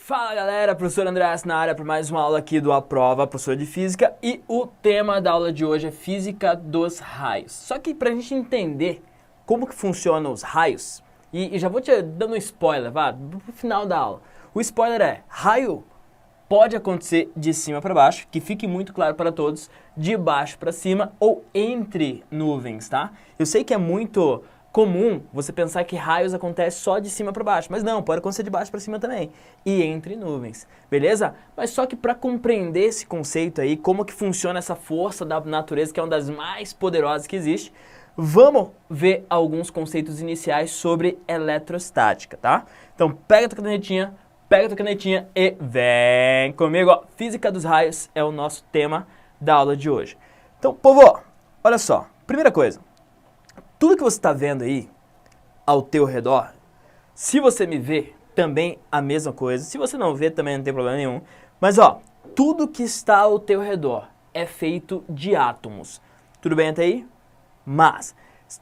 Fala galera, professor Andrés na área para mais uma aula aqui do A Prova, professor de Física, e o tema da aula de hoje é Física dos Raios. Só que para a gente entender como que funcionam os raios, e já vou te dando um spoiler, pro final da aula. O spoiler é, raio pode acontecer de cima para baixo, que fique muito claro para todos, de baixo para cima ou entre nuvens, tá? Eu sei que é muito comum você pensar que raios acontecem só de cima para baixo, mas não, pode acontecer de baixo para cima também, e entre nuvens, beleza? Mas só que para compreender esse conceito aí, como que funciona essa força da natureza, que é uma das mais poderosas que existe, vamos ver alguns conceitos iniciais sobre eletrostática, tá? Então pega a tua canetinha e vem comigo, ó. Física dos raios é o nosso tema da aula de hoje. Então, povo, olha só, primeira coisa, tudo que você está vendo aí ao teu redor, se você me vê, também a mesma coisa. Se você não vê, também não tem problema nenhum. Mas ó, tudo que está ao teu redor é feito de átomos. Tudo bem até aí? Mas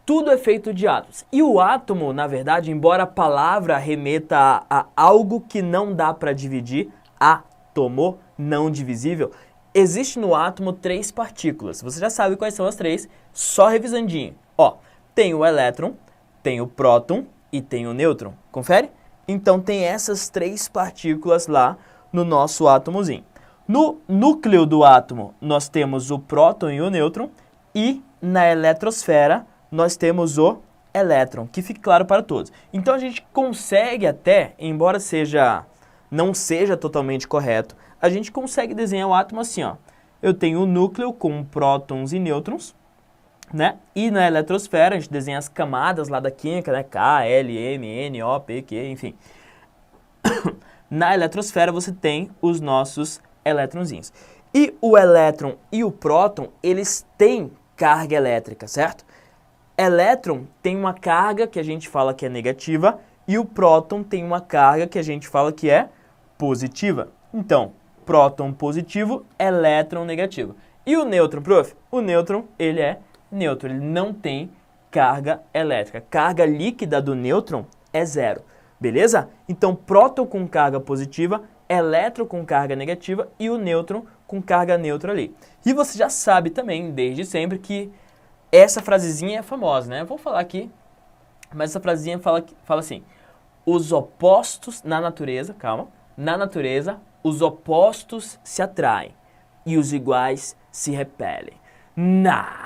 tudo é feito de átomos. E o átomo, na verdade, embora a palavra remeta a algo que não dá para dividir, átomo, não divisível, existe no átomo 3 partículas. Você já sabe quais são as 3, só revisandinho. Ó, tem o elétron, tem o próton e tem o nêutron. Confere? Então tem essas 3 partículas lá no nosso átomozinho. No núcleo do átomo nós temos o próton e o nêutron e na eletrosfera nós temos o elétron, que fique claro para todos. Então a gente consegue até, embora não seja totalmente correto, a gente consegue desenhar o átomo assim, ó. Eu tenho o núcleo com prótons e nêutrons, né? E na eletrosfera a gente desenha as camadas lá da química, né? K, L, M, N, O, P, Q, enfim. Na eletrosfera você tem os nossos elétronzinhos. E o elétron e o próton, eles têm carga elétrica, certo? Elétron tem uma carga que a gente fala que é negativa e o próton tem uma carga que a gente fala que é positiva. Então, próton positivo, elétron negativo. E o nêutron, prof? O nêutron, ele é neutro, ele não tem carga elétrica. Carga líquida do nêutron é 0, beleza? Então, próton com carga positiva, elétron com carga negativa e o nêutron com carga neutra ali. E você já sabe também, desde sempre, que essa frasezinha é famosa, né? Eu vou falar aqui, mas essa frasezinha fala assim, os opostos na natureza, calma, na natureza, os opostos se atraem e os iguais se repelem. Na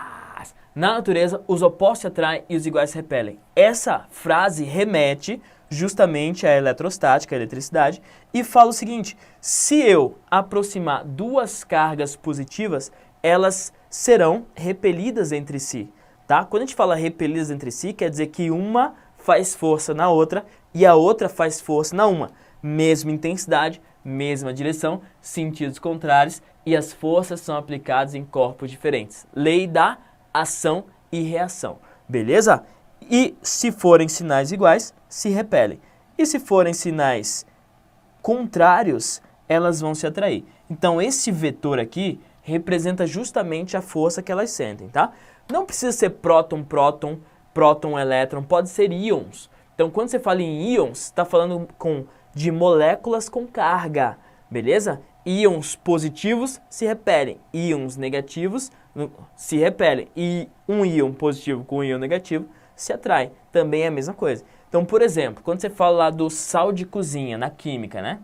natureza, os opostos se atraem e os iguais se repelem. Essa frase remete justamente à eletrostática, à eletricidade, e fala o seguinte, se eu aproximar duas cargas positivas, elas serão repelidas entre si, tá? Quando a gente fala repelidas entre si, quer dizer que uma faz força na outra e a outra faz força na uma. Mesma intensidade, mesma direção, sentidos contrários e as forças são aplicadas em corpos diferentes. Lei da ação e reação, beleza? E se forem sinais iguais, se repelem. E se forem sinais contrários, elas vão se atrair. Então esse vetor aqui representa justamente a força que elas sentem, tá? Não precisa ser próton, próton, próton, elétron, pode ser íons. Então quando você fala em íons, está falando de moléculas com carga, beleza? Íons positivos se repelem, íons negativos se repelem e um íon positivo com um íon negativo se atrai, também é a mesma coisa. Então, por exemplo, quando você fala lá do sal de cozinha, na química, né?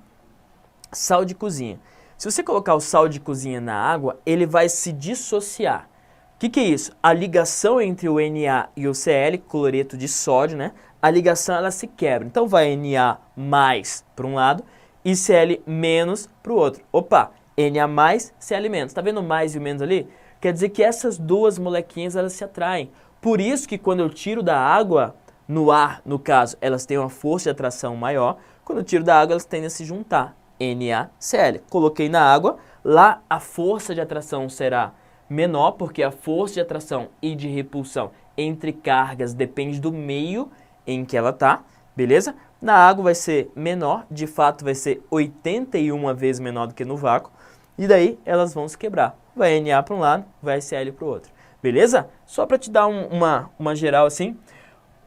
Sal de cozinha. Se você colocar o sal de cozinha na água, ele vai se dissociar. O que é isso? A ligação entre o Na e o Cl, cloreto de sódio, né? A ligação ela se quebra. Então vai Na mais para um lado e Cl menos para o outro. Opa, Na mais, Cl menos. Tá vendo o mais e o menos ali? Quer dizer que essas duas molequinhas elas se atraem. Por isso que quando eu tiro da água, no ar, no caso, elas têm uma força de atração maior. Quando eu tiro da água, elas tendem a se juntar. NaCl. Coloquei na água, lá a força de atração será menor, porque a força de atração e de repulsão entre cargas depende do meio em que ela está, beleza? Na água vai ser menor, de fato vai ser 81 vezes menor do que no vácuo, e daí elas vão se quebrar. Vai Na para um lado, vai Cl para o outro, beleza? Só para te dar uma geral assim,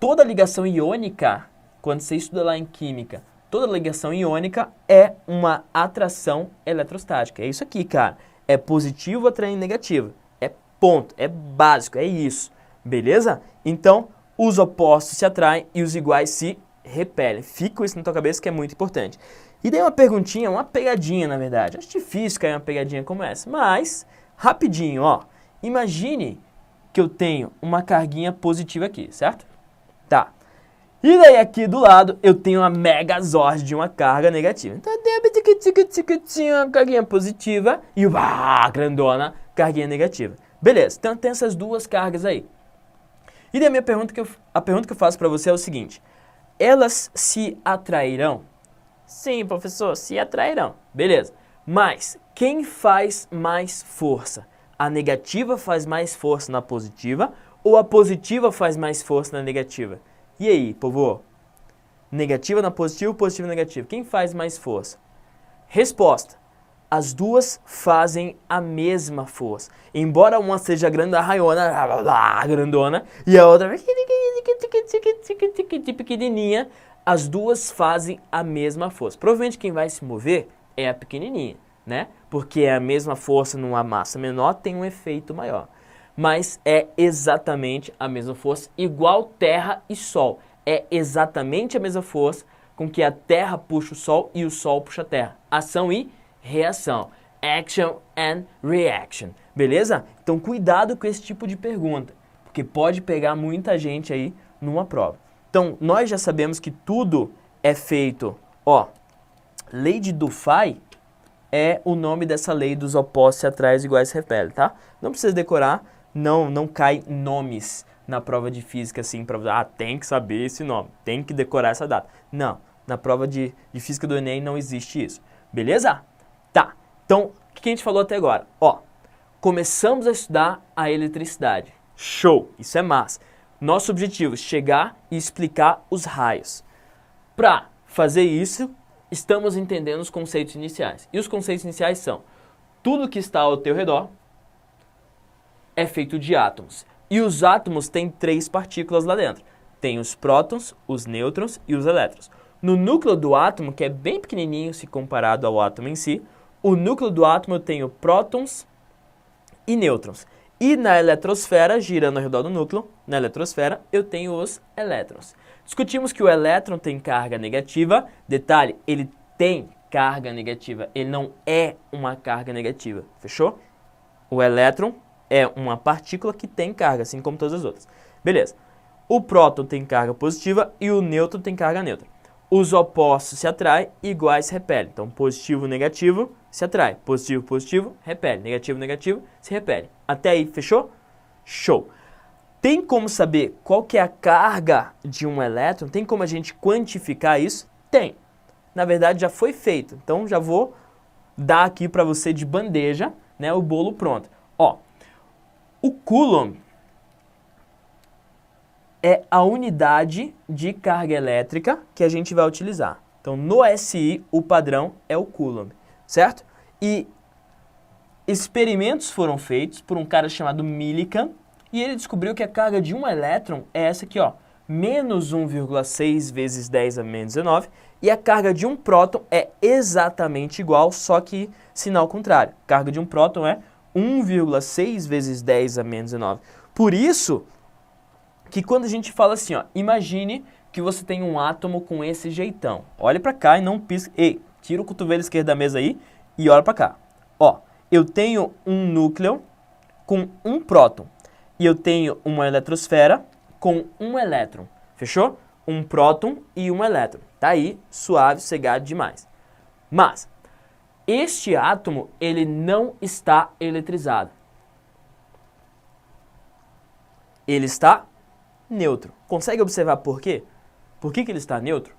toda ligação iônica, quando você estuda lá em química, toda ligação iônica é uma atração eletrostática. É isso aqui, cara. É positivo atraindo negativo. É ponto, é básico, é isso. Beleza? Então, os opostos se atraem e os iguais se repelem. Fica isso na tua cabeça que é muito importante. E daí uma perguntinha, uma pegadinha, na verdade. Acho difícil cair uma pegadinha como essa, mas, rapidinho, ó. Imagine que eu tenho uma carguinha positiva aqui, certo? Tá. E daí aqui do lado eu tenho uma megazord de uma carga negativa. Então eu tenho uma carguinha positiva e uma grandona carguinha negativa. Beleza, então tem essas duas cargas aí. E daí a pergunta que eu faço para você é o seguinte: elas se atrairão? Sim, professor, se atrairão. Beleza, mas quem faz mais força? A negativa faz mais força na positiva ou a positiva faz mais força na negativa? E aí, povo? Negativa na positiva, positiva na negativa. Quem faz mais força? Resposta: as duas fazem a mesma força. Embora uma seja grandona, grandona, e a outra pequenininha, as duas fazem a mesma força. Provavelmente quem vai se mover é a pequenininha, né? Porque é a mesma força numa massa menor, tem um efeito maior. Mas é exatamente a mesma força, igual Terra e Sol. É exatamente a mesma força com que a Terra puxa o Sol e o Sol puxa a Terra. Ação e reação. Action and reaction. Beleza? Então cuidado com esse tipo de pergunta, porque pode pegar muita gente aí numa prova. Então nós já sabemos que tudo é feito, ó, lei de Dufay é o nome dessa lei dos opostos se atraem, iguais se repelem, tá? Não precisa decorar, não cai nomes na prova de física assim, para tem que saber esse nome, tem que decorar essa data. Não, na prova de física do Enem não existe isso, beleza? Tá, então, o que a gente falou até agora? Ó, começamos a estudar a eletricidade. Show, isso é massa. Nosso objetivo é chegar e explicar os raios. Para fazer isso, estamos entendendo os conceitos iniciais. E os conceitos iniciais são: tudo que está ao teu redor é feito de átomos. E os átomos têm 3 partículas lá dentro. Tem os prótons, os nêutrons e os elétrons. No núcleo do átomo, que é bem pequenininho se comparado ao átomo em si, o núcleo do átomo eu tenho prótons e nêutrons. E na eletrosfera, girando ao redor do núcleo, na eletrosfera, eu tenho os elétrons. Discutimos que o elétron tem carga negativa. Detalhe, ele tem carga negativa, ele não é uma carga negativa. Fechou? O elétron é uma partícula que tem carga, assim como todas as outras. Beleza. O próton tem carga positiva e o nêutron tem carga neutra. Os opostos se atraem, iguais se repelem. Então, positivo, negativo, se atrai. Positivo, positivo, repele. Negativo, negativo, se repele. Até aí, fechou? Show! Tem como saber qual que é a carga de um elétron? Tem como a gente quantificar isso? Tem. Na verdade, já foi feito. Então, já vou dar aqui para você de bandeja, né, o bolo pronto. Ó, o Coulomb é a unidade de carga elétrica que a gente vai utilizar. Então, no SI, o padrão é o Coulomb, certo? E experimentos foram feitos por um cara chamado Millikan, e ele descobriu que a carga de um elétron é essa aqui, ó, menos 1,6 vezes 10 a menos 19, e a carga de um próton é exatamente igual, só que sinal contrário. A carga de um próton é 1,6 vezes 10 a menos 19. Por isso que quando a gente fala assim, ó, imagine que você tem um átomo com esse jeitão. Olha pra cá e não pisca. Ei, tira o cotovelo esquerdo da mesa aí e olha pra cá. Ó, eu tenho um núcleo com um próton e eu tenho uma eletrosfera com um elétron. Fechou? Um próton e um elétron. Tá aí, suave, sossegado demais. Mas este átomo, ele não está eletrizado. Ele está neutro. Consegue observar por quê? Por que ele está neutro?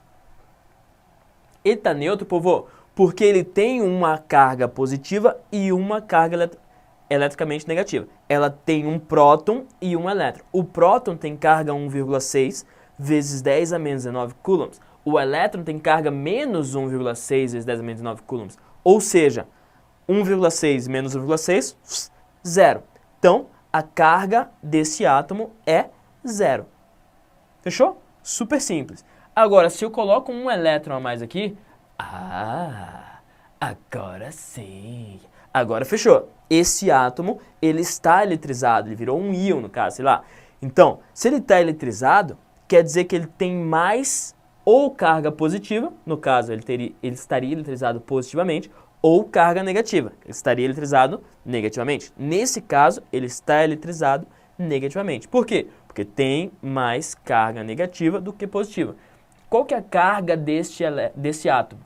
Ele está neutro, povo, porque ele tem uma carga positiva e uma carga eletricamente negativa. Ela tem um próton e um elétron. O próton tem carga 1,6 vezes 10 a menos 19 coulombs. O elétron tem carga menos 1,6 vezes 10 a menos 19 coulombs. Ou seja, 1,6 menos 1,6, 0. Então, a carga desse átomo é 0. Fechou? Super simples. Agora, se eu coloco um elétron a mais aqui, agora sim. Agora fechou. Esse átomo, ele está eletrizado, ele virou um íon no caso, sei lá. Então, se ele está eletrizado, quer dizer que ele tem mais ou carga positiva, no caso ele estaria eletrizado positivamente, ou carga negativa, ele estaria eletrizado negativamente. Nesse caso, ele está eletrizado negativamente. Por quê? Porque tem mais carga negativa do que positiva. Qual que é a carga desse átomo?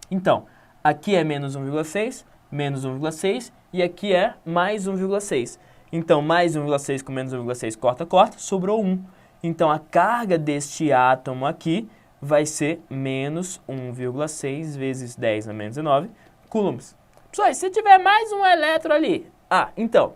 Então, aqui é menos 1,6, menos 1,6 e aqui é mais 1,6. Então, mais 1,6 com menos 1,6 corta, sobrou 1. Então, a carga deste átomo aqui vai ser menos 1,6 vezes 10 a menos 19 coulombs. Pessoal, se tiver mais um elétron ali... então,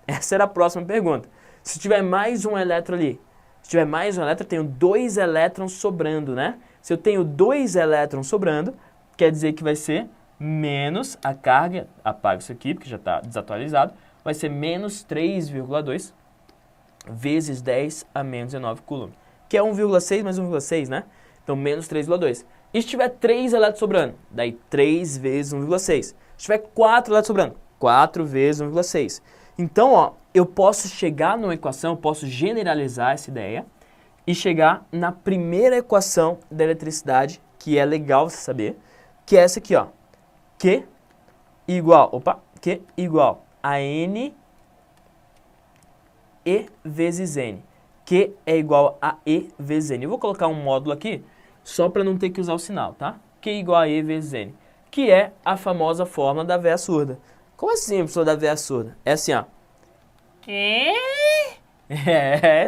essa era a próxima pergunta. Se tiver mais um elétron ali, se tiver mais um elétron, eu tenho 2 elétrons sobrando, né? Se eu tenho 2 elétrons sobrando, quer dizer que vai ser menos a carga, apago isso aqui porque já está desatualizado, vai ser menos 3,2 vezes 10 a menos 19 coulomb, que é 1,6 mais 1,6, né? Então, menos 3,2. E se tiver 3 elétrons sobrando, daí 3 vezes 1,6. Se tiver 4 elétrons sobrando, 4 vezes 1,6. Então, ó, eu posso chegar numa equação, eu posso generalizar essa ideia e chegar na primeira equação da eletricidade, que é legal você saber, que é essa aqui, ó. Q igual a N E vezes N. Q é igual a E vezes N. Eu vou colocar um módulo aqui, só para não ter que usar o sinal, tá? Q igual a E vezes N, que é a famosa fórmula da véia surda. Como assim, professor, da véia surda? É assim, ó. Quê?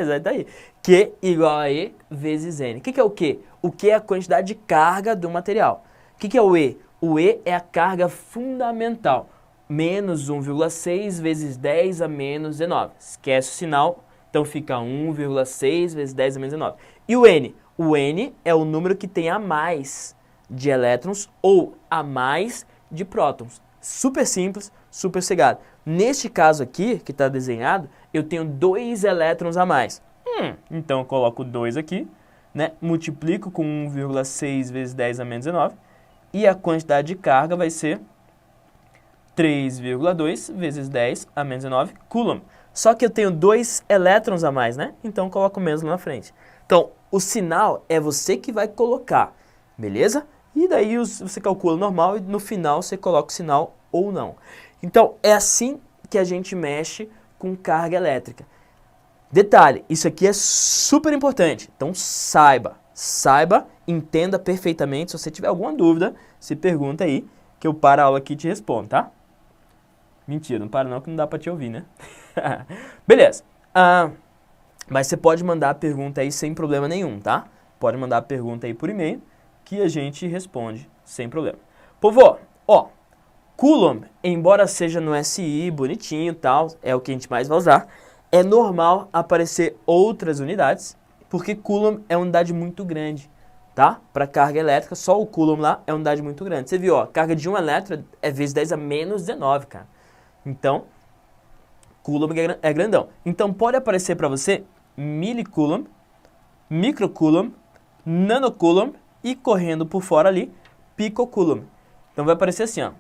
Exato aí. Q igual a E vezes N. O que é o Q? O Q é a quantidade de carga do material. O que é o E? O E é a carga fundamental. Menos 1,6 vezes 10 a menos 19. Esquece o sinal, então fica 1,6 vezes 10 a menos 19. E o N? O N é o número que tem a mais de elétrons ou a mais de prótons. Super simples, super cegado. Neste caso aqui, que está desenhado, eu tenho 2 elétrons a mais. Então eu coloco 2 aqui, né? Multiplico com 1,6 vezes 10 a menos 19. E a quantidade de carga vai ser 3,2 vezes 10 a menos 19 coulomb. Só que eu tenho 2 elétrons a mais, né? Então eu coloco menos lá na frente. Então, o sinal é você que vai colocar, beleza? E daí você calcula normal e no final você coloca o sinal ou não. Então, é assim que a gente mexe com carga elétrica. Detalhe, isso aqui é super importante. Então, saiba, entenda perfeitamente. Se você tiver alguma dúvida, se pergunta aí, que eu paro a aula aqui e te respondo, tá? Mentira, não para não, que não dá pra te ouvir, né? Beleza. Mas você pode mandar a pergunta aí sem problema nenhum, tá? Pode mandar a pergunta aí por e-mail, que a gente responde sem problema. Povo, ó, coulomb, embora seja no SI, bonitinho e tal, é o que a gente mais vai usar, é normal aparecer outras unidades, porque coulomb é uma unidade muito grande, tá? Para carga elétrica, só o coulomb lá é uma unidade muito grande. Você viu, ó, carga de 1 elétron é vezes 10 a menos 19, cara. Então, coulomb é grandão. Então, pode aparecer para você milicoulomb, microcoulomb, nanocoulomb e correndo por fora ali, picocoulomb. Então, vai aparecer assim, ó.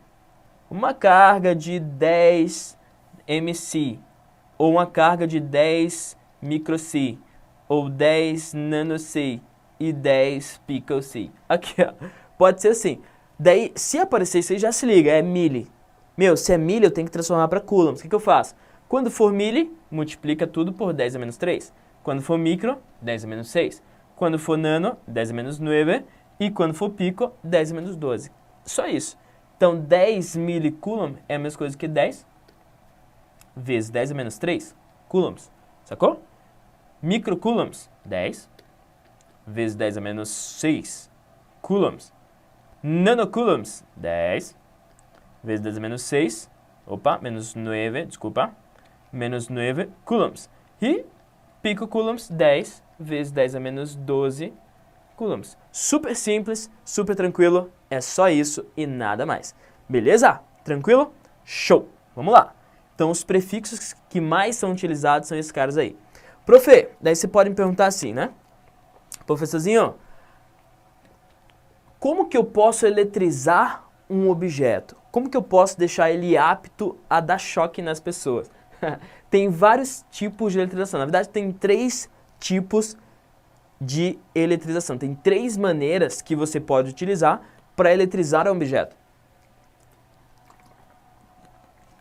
Uma carga de 10 mC, ou uma carga de 10 microC, ou 10 nanoC e 10 picoC. Aqui, ó. Pode ser assim. Daí, se aparecer isso aí, já se liga, é mili. Meu, se é mili, eu tenho que transformar para coulombs. O que eu faço? Quando for mili, multiplica tudo por 10 a menos 3. Quando for micro, 10 a menos 6. Quando for nano, 10 a menos 9. E quando for pico, 10 a menos 12. Só isso. Então, 10 milicoulomb é a mesma coisa que 10 vezes 10 a menos 3 coulombs. Sacou? Microcoulombs, 10 vezes 10 a menos 6 coulombs. Nanocoulombs, 10 vezes 10 a menos 6, menos 9, desculpa, menos 9 coulombs. E picocoulombs, 10 vezes 10 a menos 12 coulombs. Super simples, super tranquilo, é só isso e nada mais. Beleza? Tranquilo? Show! Vamos lá. Então, os prefixos que mais são utilizados são esses caras aí. Profe, daí você pode me perguntar assim, né? Professorzinho, como que eu posso eletrizar um objeto? Como que eu posso deixar ele apto a dar choque nas pessoas? Tem vários tipos de eletrização. Na verdade, tem 3 tipos de eletrização. Tem 3 maneiras que você pode utilizar para eletrizar um objeto.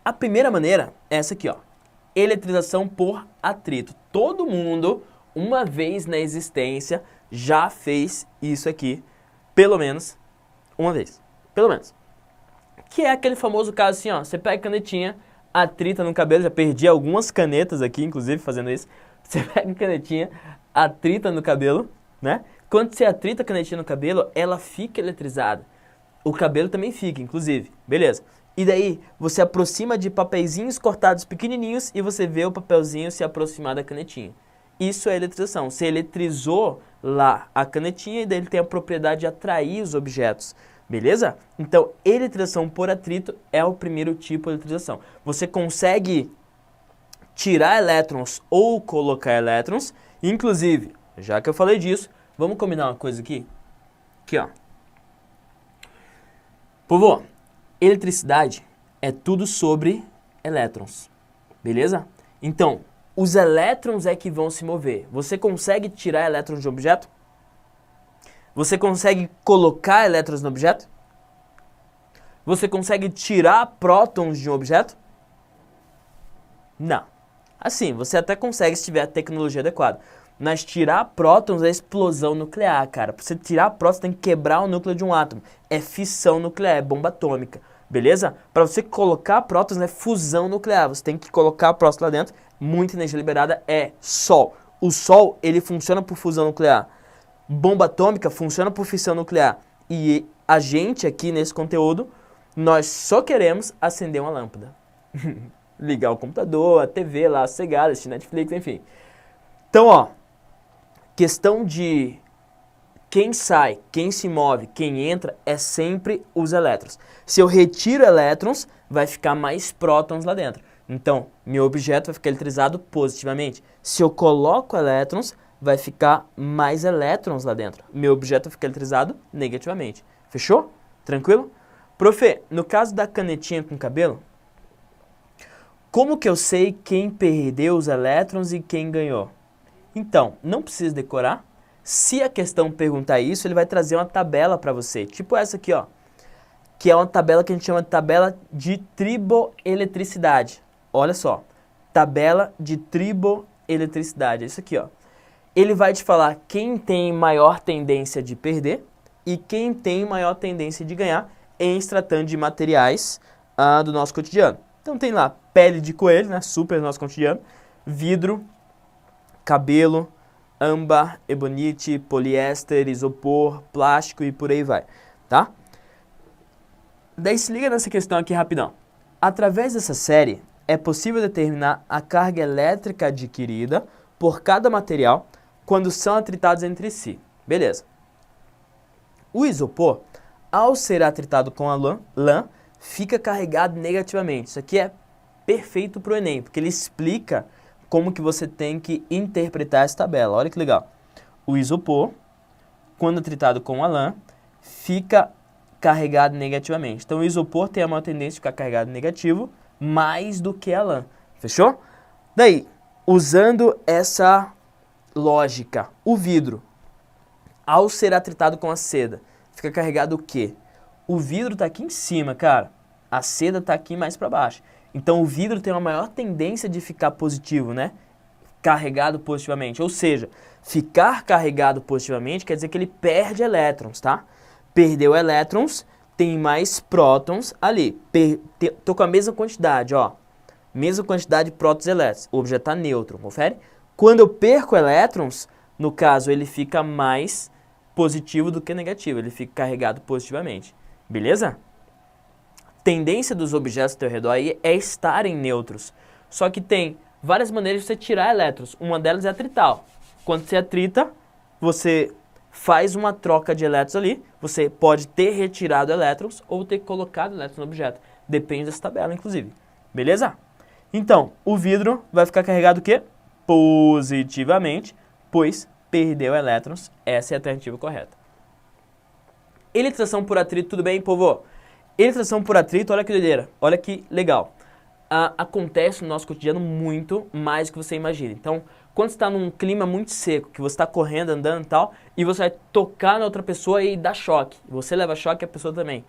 A primeira maneira é essa aqui, ó. Eletrização por atrito. Todo mundo, uma vez na existência, já fez isso aqui, pelo menos uma vez. Pelo menos. Que é aquele famoso caso assim, ó. Você pega a canetinha, atrita no cabelo. Já perdi algumas canetas aqui, inclusive, fazendo isso. Você pega a canetinha, atrita no cabelo, né? Quando você atrita a canetinha no cabelo, ela fica eletrizada. O cabelo também fica, inclusive. Beleza. E daí, você aproxima de papeizinhos cortados pequenininhos e você vê o papelzinho se aproximar da canetinha. Isso é eletrização. Você eletrizou lá a canetinha e daí ele tem a propriedade de atrair os objetos. Beleza? Então, eletrização por atrito é o primeiro tipo de eletrização. Você consegue tirar elétrons ou colocar elétrons. Inclusive, já que eu falei disso, vamos combinar uma coisa aqui? Aqui, ó. Povo, eletricidade é tudo sobre elétrons, beleza? Então, os elétrons é que vão se mover. Você consegue tirar elétrons de um objeto? Você consegue colocar elétrons no objeto? Você consegue tirar prótons de um objeto? Não. Assim, você até consegue se tiver a tecnologia adequada. Mas tirar prótons é explosão nuclear, cara. Pra você tirar prótons, tem que quebrar o núcleo de um átomo. É fissão nuclear, é bomba atômica. Beleza? Para você colocar prótons é fusão nuclear. Você tem que colocar prótons lá dentro. Muita energia liberada é Sol. O Sol, ele funciona por fusão nuclear. Bomba atômica funciona por fissão nuclear. E a gente aqui nesse conteúdo, nós só queremos acender uma lâmpada. Ligar o computador, a TV lá, cegar, assistir Netflix, enfim. Então, ó, questão de quem sai, quem se move, quem entra, é sempre os elétrons. Se eu retiro elétrons, vai ficar mais prótons lá dentro. Então, meu objeto vai ficar eletrizado positivamente. Se eu coloco elétrons, vai ficar mais elétrons lá dentro. Meu objeto vai ficar eletrizado negativamente. Fechou? Tranquilo? Profe, no caso da canetinha com cabelo, como que eu sei quem perdeu os elétrons e quem ganhou? Então, não precisa decorar. Se a questão perguntar isso, ele vai trazer uma tabela para você. Tipo essa aqui, ó. Que é uma tabela que a gente chama de tabela de triboeletricidade. Olha só. Tabela de triboeletricidade. É isso aqui, ó. Ele vai te falar quem tem maior tendência de perder e quem tem maior tendência de ganhar em se tratando de materiais do nosso cotidiano. Então tem lá pele de coelho, né? Super do nosso cotidiano. Vidro, cabelo, âmbar, ebonite, poliéster, isopor, plástico e por aí vai, tá? Daí se liga nessa questão aqui rapidão. Através dessa série, é possível determinar a carga elétrica adquirida por cada material quando são atritados entre si. Beleza. O isopor, ao ser atritado com a lã, fica carregado negativamente. Isso aqui é perfeito para o Enem, porque ele explica como que você tem que interpretar essa tabela. Olha que legal. O isopor, quando tritado com a lã, fica carregado negativamente. Então o isopor tem a maior tendência de ficar carregado negativo mais do que a lã. Fechou? Daí, usando essa lógica, o vidro, ao ser atritado com a seda, fica carregado o quê? O vidro está aqui em cima, cara. A seda está aqui mais para baixo. Então o vidro tem uma maior tendência de ficar positivo, né? Carregado positivamente. Ou seja, ficar carregado positivamente quer dizer que ele perde elétrons, tá? Perdeu elétrons, tem mais prótons ali. Tô com a mesma quantidade, ó. Mesma quantidade de prótons e elétrons. O objeto está neutro, confere? Quando eu perco elétrons, no caso, ele fica mais positivo do que negativo. Ele fica carregado positivamente. Beleza? Tendência dos objetos ao teu redor aí é estarem neutros. Só que tem várias maneiras de você tirar elétrons. Uma delas é atritar. Quando você atrita, você faz uma troca de elétrons ali. Você pode ter retirado elétrons ou ter colocado elétrons no objeto. Depende dessa tabela, inclusive. Beleza? Então, o vidro vai ficar carregado o quê? Positivamente, pois perdeu elétrons. Essa é a alternativa correta. Eletrização por atrito, tudo bem, povo? Eletrização por atrito, olha que doideira, olha que legal. Acontece no nosso cotidiano muito mais do que você imagina. Então, quando você está num clima muito seco, que você está correndo, andando e tal, e você vai tocar na outra pessoa e dá choque. Você leva choque e a pessoa também.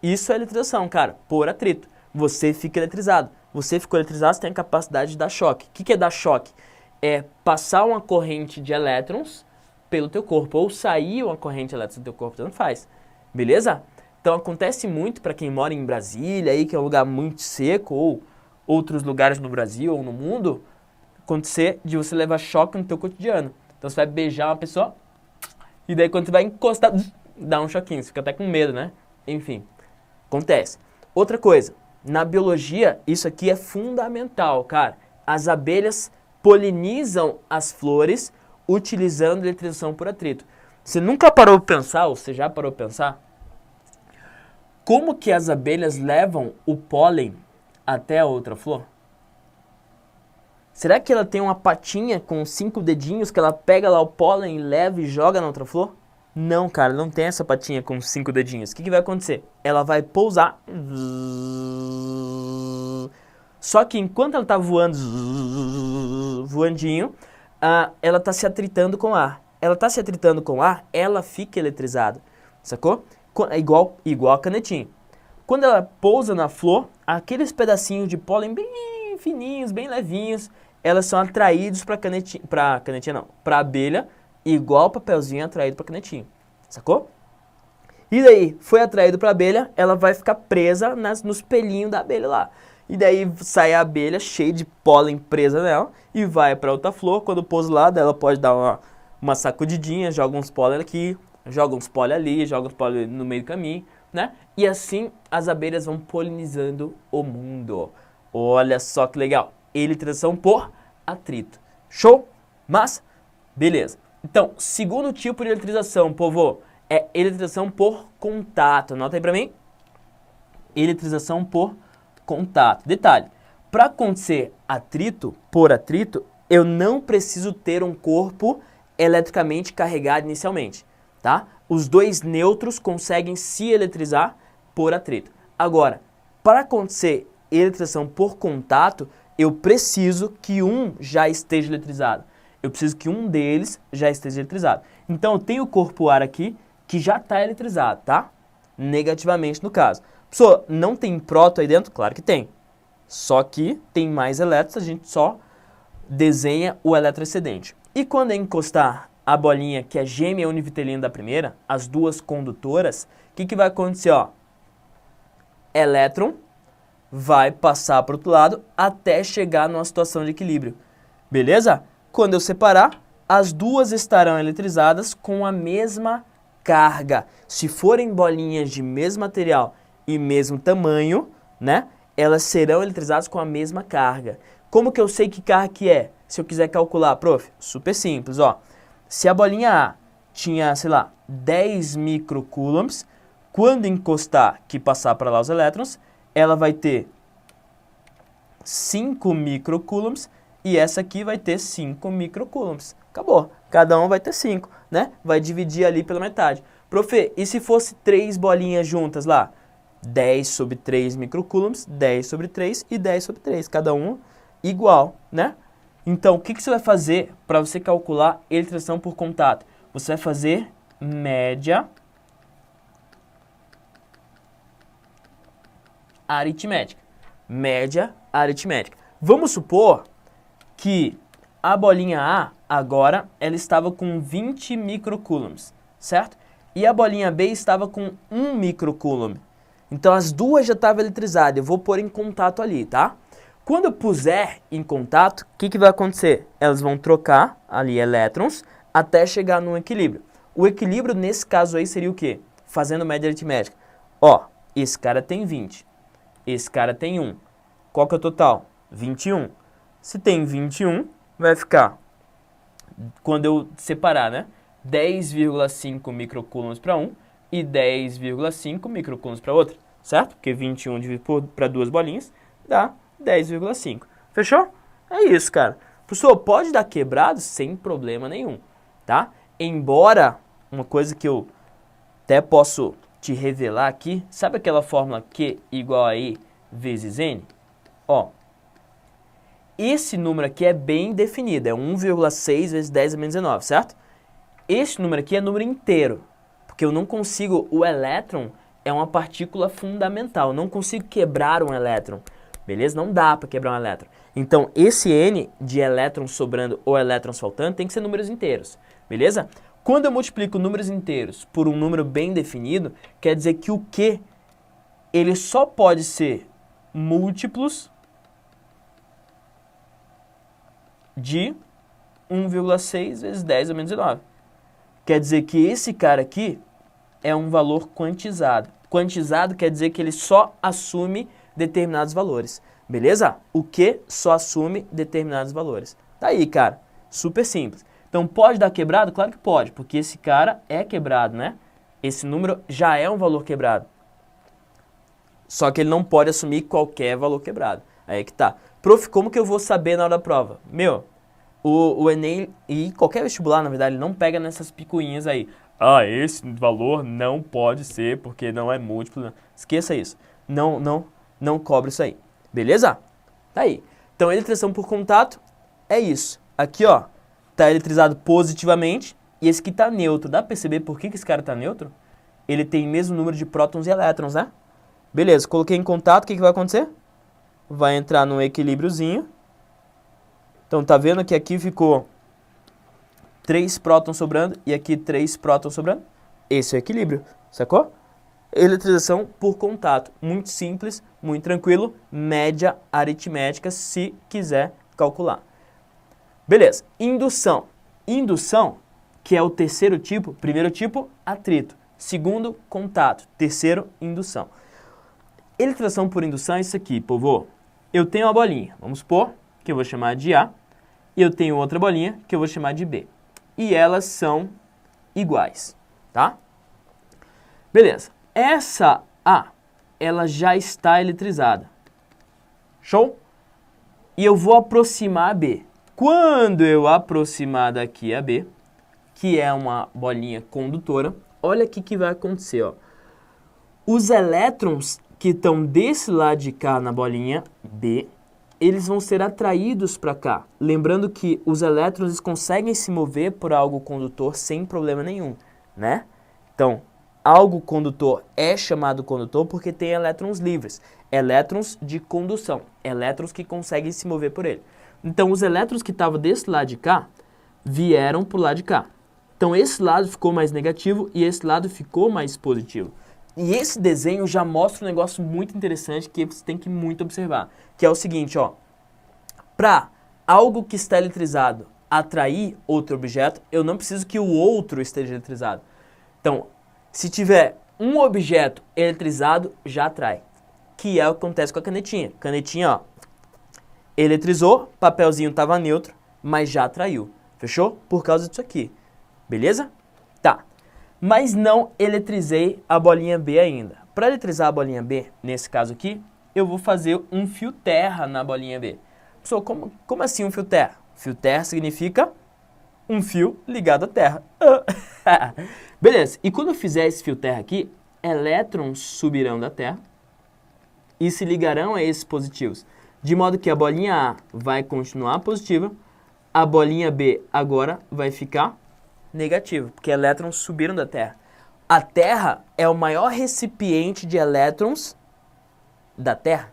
Isso é eletrização, cara, por atrito. Você fica eletrizado. Você ficou eletrizado, você tem a capacidade de dar choque. O que é dar choque? É passar uma corrente de elétrons pelo teu corpo, ou sair uma corrente de elétrons do teu corpo, tanto faz. Beleza? Então acontece muito para quem mora em Brasília, aí, que é um lugar muito seco, ou outros lugares no Brasil ou no mundo, acontecer de você levar choque no teu cotidiano. Então você vai beijar uma pessoa, e daí quando você vai encostar, dá um choquinho, você fica até com medo, né? Enfim, acontece. Outra coisa, na biologia, isso aqui é fundamental, cara. As abelhas polinizam as flores utilizando eletrização por atrito. Você nunca parou para pensar, ou você já parou para pensar, como que as abelhas levam o pólen até a outra flor? Será que ela tem uma patinha com 5 dedinhos que ela pega lá o pólen, leva e joga na outra flor? Não, cara, não tem essa patinha com 5 dedinhos. O que vai acontecer? Ela vai pousar. Só que enquanto ela está voando, voandinho, ela está se atritando com ar. Ela está se atritando com ar, ela fica eletrizada. Sacou? Igual a canetinha. Quando ela pousa na flor, aqueles pedacinhos de pólen bem fininhos, bem levinhos, elas são atraídos para para abelha, igual o papelzinho atraído para canetinha. Sacou? E daí, foi atraído para abelha, ela vai ficar presa nos pelinhos da abelha lá. E daí sai a abelha cheia de pólen presa nela e vai para outra flor. Quando pousa lá, ela pode dar uma sacudidinha, joga uns pólen aqui, joga uns pólen ali, joga uns pólen no meio do caminho, né? E assim as abelhas vão polinizando o mundo. Olha só que legal. Eletrização por atrito. Show? Mas, beleza. Então, segundo tipo de eletrização, povo, é eletrização por contato. Anota aí pra mim. Eletrização por contato. Detalhe, para acontecer atrito por atrito, eu não preciso ter um corpo eletricamente carregado inicialmente, tá? Os dois nêutrons conseguem se eletrizar por atrito. Agora, para acontecer eletrização por contato, eu preciso que um já esteja eletrizado. Eu preciso que um deles já esteja eletrizado. Então, eu tenho o corpo ar aqui que já está eletrizado, tá? Negativamente no caso. Pessoal, não tem próton aí dentro? Claro que tem. Só que tem mais elétrons, a gente só desenha o eletroexcedente. E quando eu encostar a bolinha que é gêmea univitelina da primeira, as duas condutoras, o que vai acontecer? Ó? Elétron vai passar para o outro lado até chegar numa situação de equilíbrio. Beleza? Quando eu separar, as duas estarão eletrizadas com a mesma carga. Se forem bolinhas de mesmo material e mesmo tamanho, né, elas serão eletrizadas com a mesma carga. Como que eu sei que carga que é? Se eu quiser calcular, prof, super simples, ó. Se a bolinha A tinha, sei lá, 10 microcoulombs, quando encostar, que passar para lá os elétrons, ela vai ter 5 microcoulombs e essa aqui vai ter 5 microcoulombs. Acabou. Cada um vai ter 5, né? Vai dividir ali pela metade. Prof, e se fosse 3 bolinhas juntas lá? 10 sobre 3 microcoulombs, 10 sobre 3 e 10 sobre 3. Cada um igual, né? Então, o que você vai fazer para você calcular eletrização por contato? Você vai fazer média aritmética. Média aritmética. Vamos supor que a bolinha A, agora, ela estava com 20 microcoulombs, certo? E a bolinha B estava com 1 microcoulomb. Então, as duas já estavam eletrizadas. Eu vou pôr em contato ali, tá? Quando eu puser em contato, o que vai acontecer? Elas vão trocar ali elétrons até chegar num equilíbrio. O equilíbrio, nesse caso aí, seria o quê? Fazendo média aritmética. Ó, esse cara tem 20. Esse cara tem 1. Qual que é o total? 21. Se tem 21, vai ficar, quando eu separar, né? 10,5 microcoulombs para um e 10,5 microcoulombs para outro, certo? Porque 21 dividido para duas bolinhas dá 10,5. Fechou? É isso, cara. Professor, pode dar quebrado sem problema nenhum, tá? Embora, uma coisa que eu Até posso te revelar aqui. Sabe aquela fórmula Q igual a I vezes N? Ó, esse número aqui é bem definido. É 1,6 vezes 10 a menos 19, certo? Esse número aqui é número inteiro. Porque eu não consigo... O elétron é uma partícula fundamental. Eu não consigo quebrar um elétron. Beleza? Não dá para quebrar um elétron. Então, esse N de elétrons sobrando ou elétrons faltando tem que ser números inteiros. Beleza? Quando eu multiplico números inteiros por um número bem definido, quer dizer que o Q ele só pode ser múltiplos de 1,6 vezes 10 a menos 19. Quer dizer que esse cara aqui é um valor quantizado. Quantizado quer dizer que ele só assume determinados valores. Beleza? O Q só assume determinados valores. Tá aí, cara. Super simples. Então, pode dar quebrado? Claro que pode, porque esse cara é quebrado, né? Esse número já é um valor quebrado. Só que ele não pode assumir qualquer valor quebrado. Aí que tá. Prof, como que eu vou saber na hora da prova? Meu, o Enem e qualquer vestibular, na verdade, ele não pega nessas picuinhas aí. Ah, esse valor não pode ser porque não é múltiplo. Esqueça isso. Não cobre isso aí. Beleza? Tá aí. Então, eletrização por contato é isso. Aqui, ó, tá eletrizado positivamente e esse aqui tá neutro. Dá pra perceber por que esse cara tá neutro? Ele tem o mesmo número de prótons e elétrons, né? Beleza, coloquei em contato, o que vai acontecer? Vai entrar num equilíbriozinho. Então, tá vendo que aqui ficou 3 prótons sobrando e aqui 3 prótons sobrando? Esse é o equilíbrio, sacou? Eletrização por contato. Muito simples, muito tranquilo. Média aritmética, se quiser calcular. Beleza. Indução. Indução, que é o terceiro tipo. Primeiro tipo, atrito. Segundo, contato. Terceiro, indução. Eletrização por indução é isso aqui, povo. Eu tenho uma bolinha, vamos supor, que eu vou chamar de A. E eu tenho outra bolinha, que eu vou chamar de B. E elas são iguais, tá? Beleza. Essa A, ela já está eletrizada. Show? E eu vou aproximar a B. Quando eu aproximar daqui a B, que é uma bolinha condutora, olha o que vai acontecer, ó. Os elétrons que estão desse lado de cá na bolinha B, eles vão ser atraídos para cá. Lembrando que os elétrons eles conseguem se mover por algo condutor sem problema nenhum, né? Então, algo condutor é chamado condutor porque tem elétrons livres, elétrons de condução, elétrons que conseguem se mover por ele. Então, os elétrons que estavam desse lado de cá vieram para o lado de cá. Então, esse lado ficou mais negativo e esse lado ficou mais positivo. E esse desenho já mostra um negócio muito interessante que você tem que muito observar, que é o seguinte, ó. Para algo que está eletrizado atrair outro objeto, eu não preciso que o outro esteja eletrizado. Então, se tiver um objeto eletrizado, já atrai. Que é o que acontece com a canetinha. Canetinha, ó, eletrizou, papelzinho estava neutro, mas já atraiu. Fechou? Por causa disso aqui. Beleza? Tá. Mas não eletrizei a bolinha B ainda. Para eletrizar a bolinha B, nesse caso aqui, eu vou fazer um fio terra na bolinha B. Pessoal, como assim um fio terra? Fio terra significa um fio ligado à terra. Beleza, e quando eu fizer esse fio terra aqui, elétrons subirão da terra e se ligarão a esses positivos. De modo que a bolinha A vai continuar positiva, a bolinha B agora vai ficar negativa, porque elétrons subiram da terra. A terra é o maior recipiente de elétrons da terra.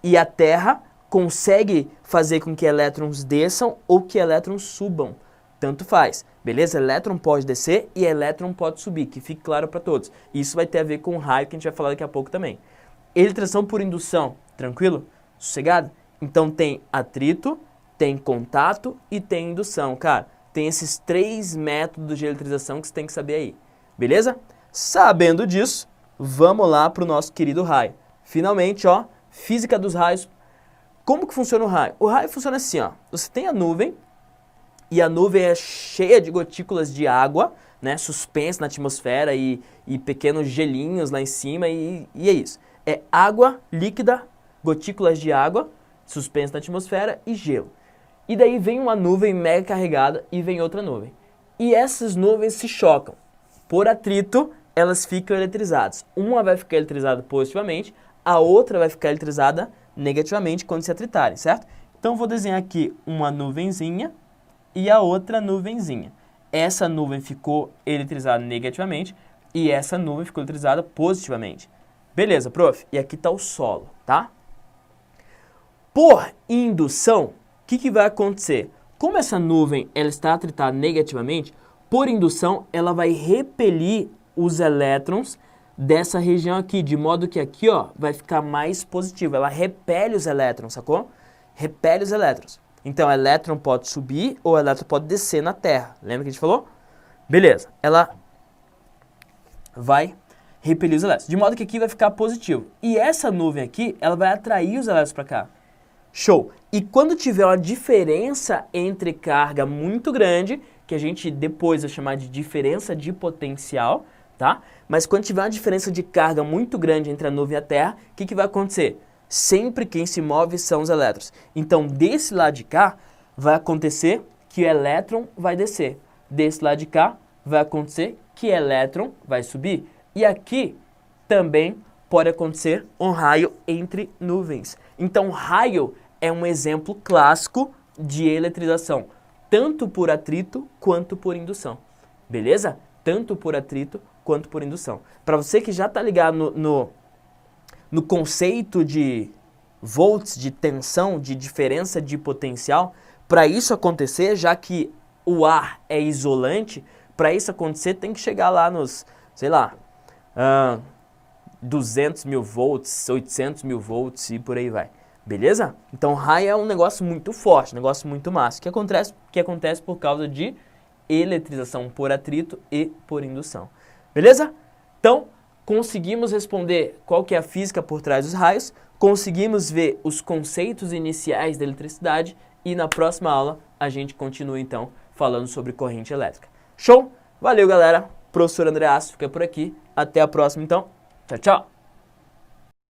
E a terra consegue fazer com que elétrons desçam ou que elétrons subam. Tanto faz. Beleza? Elétron pode descer e elétron pode subir, que fique claro para todos. Isso vai ter a ver com o raio que a gente vai falar daqui a pouco também. Eletrização por indução, tranquilo? Sossegado? Então tem atrito, tem contato e tem indução, cara. Tem esses 3 métodos de eletrização que você tem que saber aí. Beleza? Sabendo disso, vamos lá para o nosso querido raio. Finalmente, ó, física dos raios. Como que funciona o raio? O raio funciona assim, ó. Você tem a nuvem, e a nuvem é cheia de gotículas de água, né, suspensa na atmosfera e pequenos gelinhos lá em cima e é isso. É água líquida, gotículas de água, suspensa na atmosfera e gelo. E daí vem uma nuvem mega carregada e vem outra nuvem. E essas nuvens se chocam. por atrito, elas ficam eletrizadas. Uma vai ficar eletrizada positivamente, a outra vai ficar eletrizada negativamente quando se atritarem, certo? Então, vou desenhar aqui uma nuvenzinha e a outra nuvenzinha. Essa nuvem ficou eletrizada negativamente e essa nuvem ficou eletrizada positivamente. Beleza, prof? E aqui está o solo, tá? Por indução, o que vai acontecer? Como essa nuvem ela está atritada negativamente, por indução ela vai repelir os elétrons dessa região aqui, de modo que aqui ó, vai ficar mais positivo. Ela repele os elétrons, sacou? Repele os elétrons. Então, o elétron pode subir ou o elétron pode descer na Terra. Lembra que a gente falou? Beleza. Ela vai repelir os elétrons, de modo que aqui vai ficar positivo. E essa nuvem aqui, ela vai atrair os elétrons para cá. Show! E quando tiver uma diferença entre carga muito grande, que a gente depois vai chamar de diferença de potencial, tá? Mas quando tiver uma diferença de carga muito grande entre a nuvem e a Terra, o que vai acontecer? Sempre quem se move são os elétrons. Então, desse lado de cá, vai acontecer que o elétron vai descer. Desse lado de cá, vai acontecer que o elétron vai subir. E aqui também pode acontecer um raio entre nuvens. Então, raio é um exemplo clássico de eletrização, tanto por atrito quanto por indução. Beleza? Tanto por atrito quanto por indução. Para você que já está ligado no conceito de volts, de tensão, de diferença de potencial, para isso acontecer, já que o ar é isolante, para isso acontecer tem que chegar lá nos, sei lá, 200 mil volts, 800 mil volts e por aí vai. Beleza? Então raio é um negócio muito forte, um negócio muito massa, que acontece por causa de eletrização por atrito e por indução. Beleza? Então, conseguimos responder qual que é a física por trás dos raios, conseguimos ver os conceitos iniciais da eletricidade e na próxima aula a gente continua então falando sobre corrente elétrica. Show? Valeu, galera! Professor Andreas fica por aqui. Até a próxima então. Tchau, tchau!